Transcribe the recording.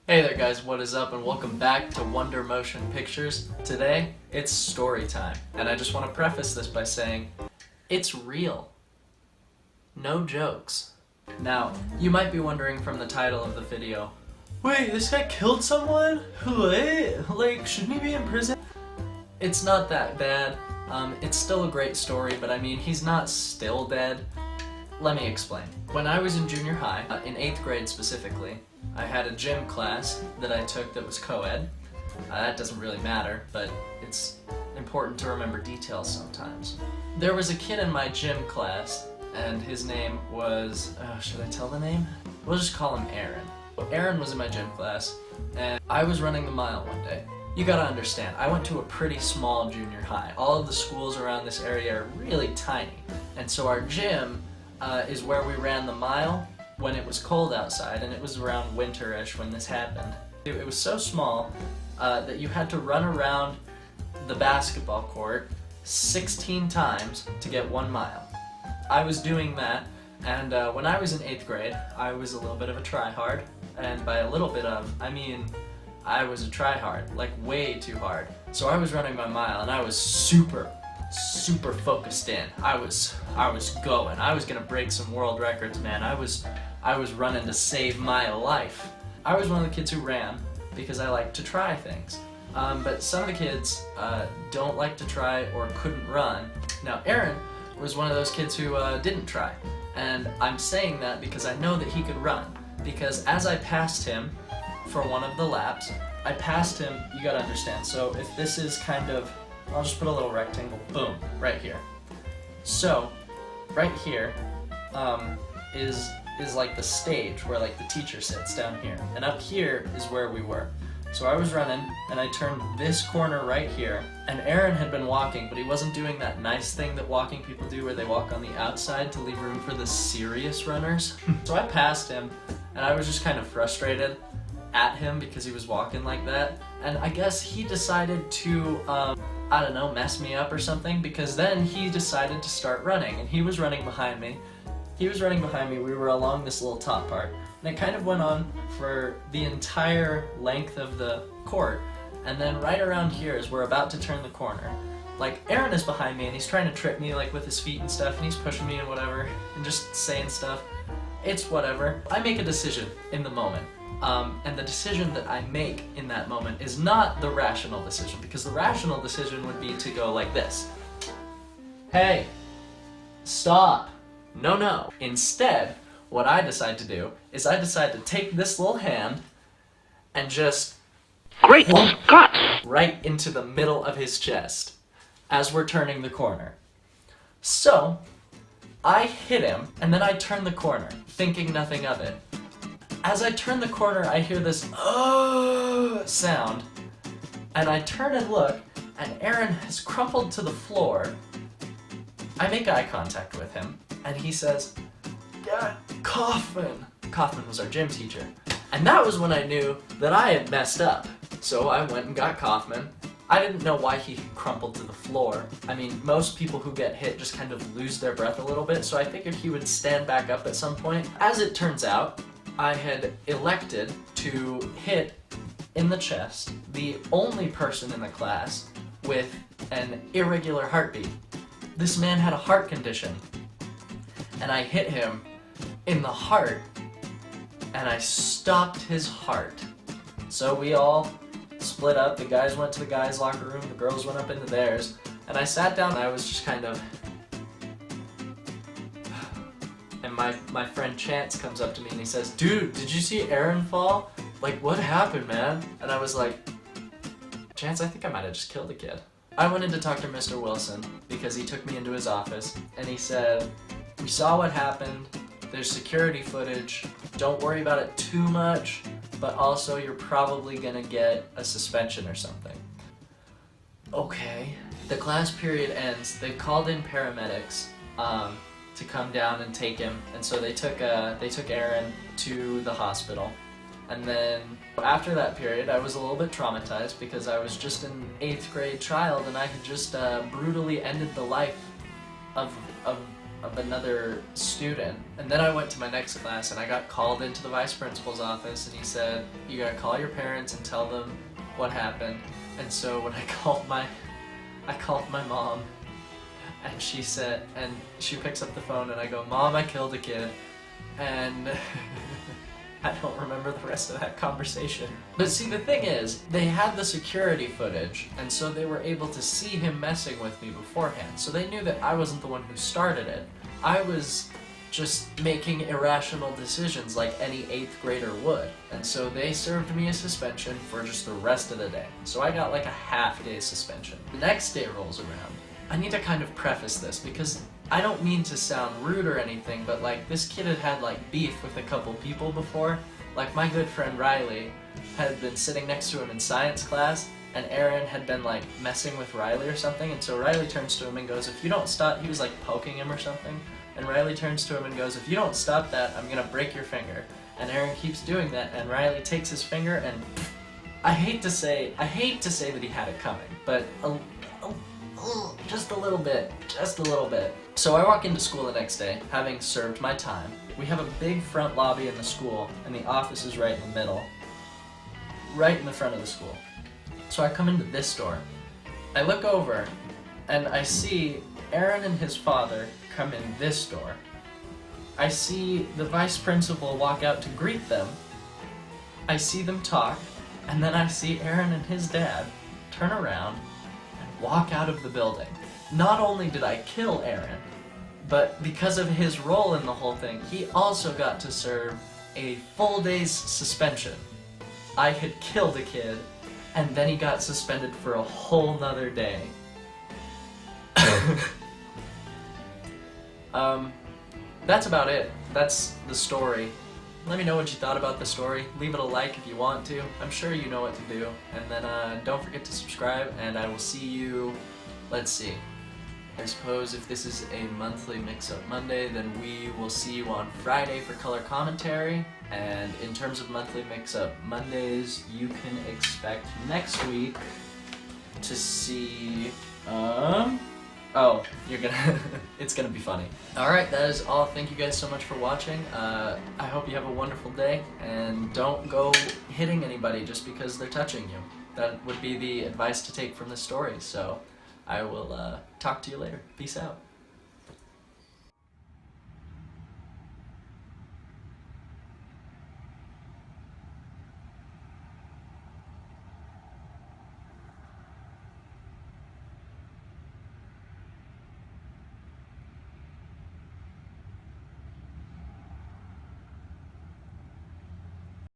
Hey there guys, what is up and welcome back to Wonder Motion Pictures. Today, it's story time, and I just want to preface this by saying, it's real. No jokes. Now, you might be wondering from the title of the video, wait, this guy killed someone? What? Like, shouldn't he be in prison? It's not that bad. It's still a great story, but I mean, he's not still dead. Let me explain. When I was in junior high, in 8th grade specifically, I had a gym class that I took that was co-ed. That doesn't really matter, but it's important to remember details sometimes. There was a kid in my gym class, and his name was, should I tell the name? We'll just call him Aaron. Aaron was in my gym class, and I was running the mile one day. You gotta understand, I went to a pretty small junior high. All of the schools around this area are really tiny, and so our gym is where we ran the mile when it was cold outside, and it was around winter-ish when this happened. It was so small that you had to run around the basketball court 16 times to get 1 mile. I was doing that, and when I was in 8th grade, I was a little bit of a try-hard, and by a little bit of, I mean I was a try-hard, like way too hard. So I was running my mile, and I was super focused in. I was going. I was gonna break some world records, man. I was running to save my life. I was one of the kids who ran because I like to try things. But some of the kids don't like to try or couldn't run. Now Aaron was one of those kids who didn't try. And I'm saying that because I know that he could run. Because as I passed him for one of the laps, I passed him, you gotta understand, so if this is kind of, I'll just put a little rectangle, boom, right here. So, right here is like the stage where like the teacher sits down here. And up here is where we were. So I was running, and I turned this corner right here, and Aaron had been walking, but he wasn't doing that nice thing that walking people do where they walk on the outside to leave room for the serious runners. So I passed him, and I was just kind of frustrated at him because he was walking like that. And I guess he decided to, I don't know, mess me up or something, because then he decided to start running, and he was running behind me. We were along this little top part, and it kind of went on for the entire length of the court, and then right around here as we're about to turn the corner, like Aaron is behind me and he's trying to trip me like with his feet and stuff, and he's pushing me and whatever, and just saying stuff. It's whatever. I make a decision in the moment. And the decision that I make in that moment is not the rational decision, because the rational decision would be to go like this. Hey, stop. No. Instead, what I decide to do is I decide to take this little hand and just Great Scott! right into the middle of his chest as we're turning the corner. So, I hit him, and then I turn the corner, thinking nothing of it. As I turn the corner, I hear this sound, and I turn and look, and Aaron has crumpled to the floor. I make eye contact with him, and he says, "Yeah, Kaufman." Kaufman was our gym teacher. And that was when I knew that I had messed up. So I went and got Kaufman. I didn't know why he crumpled to the floor. I mean, most people who get hit just kind of lose their breath a little bit, so I figured he would stand back up at some point. As it turns out, I had elected to hit in the chest the only person in the class with an irregular heartbeat. This man had a heart condition, and I hit him in the heart, and I stopped his heart. So we all split up. The guys went to the guys' locker room, the girls went up into theirs, and I sat down and I was just kind of... And my friend Chance comes up to me and he says, "Dude, did you see Aaron fall? Like, what happened, man?" And I was like, "Chance, I think I might have just killed the kid." I went in to talk to Mr. Wilson because he took me into his office, and he said, "We saw what happened. There's security footage. Don't worry about it too much, but also you're probably gonna get a suspension or something." Okay. The class period ends. They called in paramedics to come down and take him, and so they took Aaron to the hospital. And then after that period, I was a little bit traumatized because I was just an 8th grade child, and I had just brutally ended the life of another student, and then I went to my next class and I got called into the vice principal's office, and he said, you gotta call your parents and tell them what happened. And so when I called my mom, and she said, and she picks up the phone and I go, Mom, I killed a kid. And I don't remember the rest of that conversation. But see, the thing is, they had the security footage, and so they were able to see him messing with me beforehand. So they knew that I wasn't the one who started it. I was just making irrational decisions like any 8th grader would. And so they served me a suspension for just the rest of the day. So I got like a half-day suspension. The next day rolls around. I need to kind of preface this because I don't mean to sound rude or anything, but like this kid had like beef with a couple people before. Like my good friend Riley had been sitting next to him in science class, and Aaron had been like messing with Riley or something, and so Riley turns to him and goes, if you don't stop, he was like poking him or something, and Riley turns to him and goes, if you don't stop that, I'm gonna break your finger. And Aaron keeps doing that, and Riley takes his finger and I hate to say that he had it coming, but just a little bit. So I walk into school the next day, having served my time. We have a big front lobby in the school, and the office is right in the middle. Right in the front of the school. So I come into this door. I look over, and I see Aaron and his father come in this door. I see the vice principal walk out to greet them. I see them talk, and then I see Aaron and his dad turn around and walk out of the building. Not only did I kill Aaron, but because of his role in the whole thing, he also got to serve a full day's suspension. I had killed a kid, and then he got suspended for a whole nother day. That's about it. That's the story. Let me know what you thought about the story. Leave it a like if you want to. I'm sure you know what to do. And then don't forget to subscribe, and I will see you, let's see. I suppose if this is a monthly Mix-Up Monday, then we will see you on Friday for color commentary. And in terms of monthly Mix-Up Mondays, you can expect next week to see, oh, you're gonna, it's gonna be funny. Alright, that is all. Thank you guys so much for watching. I hope you have a wonderful day, and don't go hitting anybody just because they're touching you. That would be the advice to take from this story, so I will talk to you later. Peace out.